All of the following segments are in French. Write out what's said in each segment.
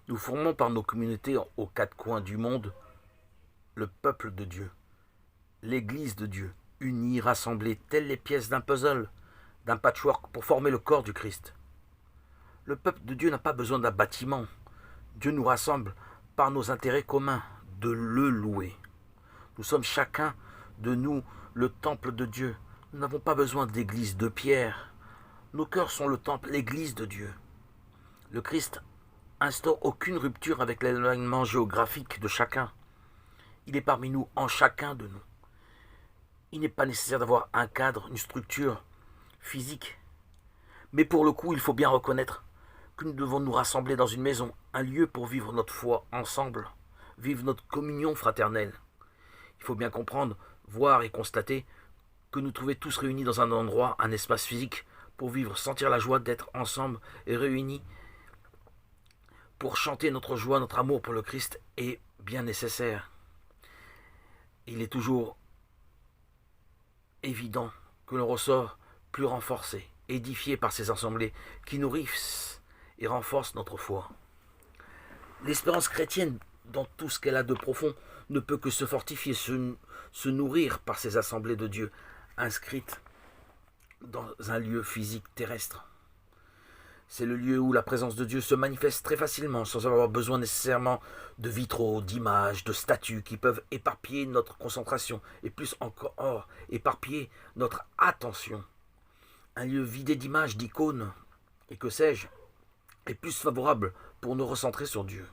Nous formons par nos communautés aux quatre coins du monde le peuple de Dieu, l'Église de Dieu, unis, rassemblés, telles les pièces d'un puzzle, d'un patchwork pour former le corps du Christ. Le peuple de Dieu n'a pas besoin d'un bâtiment. Dieu nous rassemble par nos intérêts communs, de le louer. Nous sommes chacun de nous le temple de Dieu. Nous n'avons pas besoin d'église de pierre. Nos cœurs sont le temple, l'église de Dieu. Le Christ instaure aucune rupture avec l'éloignement géographique de chacun. Il est parmi nous, en chacun de nous. Il n'est pas nécessaire d'avoir un cadre, une structure physique. Mais pour le coup, il faut bien reconnaître que nous devons nous rassembler dans une maison, un lieu pour vivre notre foi ensemble, vivre notre communion fraternelle. Il faut bien comprendre, voir et constater que nous trouvons tous réunis dans un endroit, un espace physique, pour vivre, sentir la joie d'être ensemble et réunis pour chanter notre joie, notre amour pour le Christ est bien nécessaire. Il est toujours évident que l'on ressort plus renforcé, édifié par ces assemblées qui nourrissent et renforcent notre foi. L'espérance chrétienne, dans tout ce qu'elle a de profond, ne peut que se fortifier, se nourrir par ces assemblées de Dieu, inscrites dans un lieu physique terrestre. C'est le lieu où la présence de Dieu se manifeste très facilement, sans avoir besoin nécessairement de vitraux, d'images, de statues qui peuvent éparpiller notre concentration, et plus encore éparpiller notre attention. Un lieu vidé d'images, d'icônes, et que sais-je, est plus favorable pour nous recentrer sur Dieu.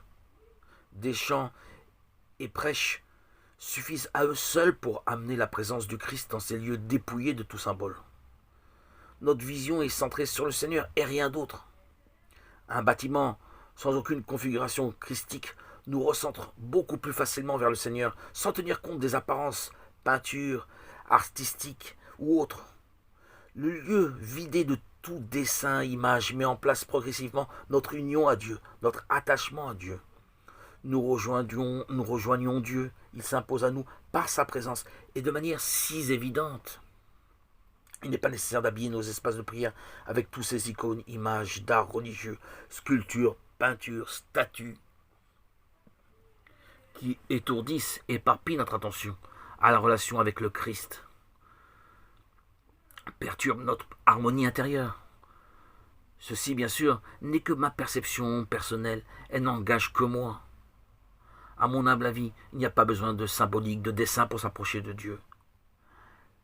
Des chants et prêches suffisent à eux seuls pour amener la présence du Christ dans ces lieux dépouillés de tout symbole. Notre vision est centrée sur le Seigneur et rien d'autre. Un bâtiment sans aucune configuration christique nous recentre beaucoup plus facilement vers le Seigneur, sans tenir compte des apparences, peintures, artistiques ou autres. Le lieu vidé de tout dessin, image, met en place progressivement notre union à Dieu, notre attachement à Dieu. Nous rejoignons Dieu, il s'impose à nous par sa présence et de manière si évidente. Il n'est pas nécessaire d'habiller nos espaces de prière avec tous ces icônes, images d'art religieux, sculptures, peintures, statues qui étourdissent et éparpillent notre attention à la relation avec le Christ, perturbent notre harmonie intérieure. Ceci, bien sûr, n'est que ma perception personnelle, elle n'engage que moi. À mon humble avis, il n'y a pas besoin de symbolique, de dessin pour s'approcher de Dieu.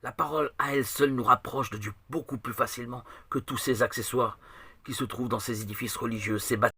La parole à elle seule nous rapproche de Dieu beaucoup plus facilement que tous ces accessoires qui se trouvent dans ces édifices religieux, ces bâtiments.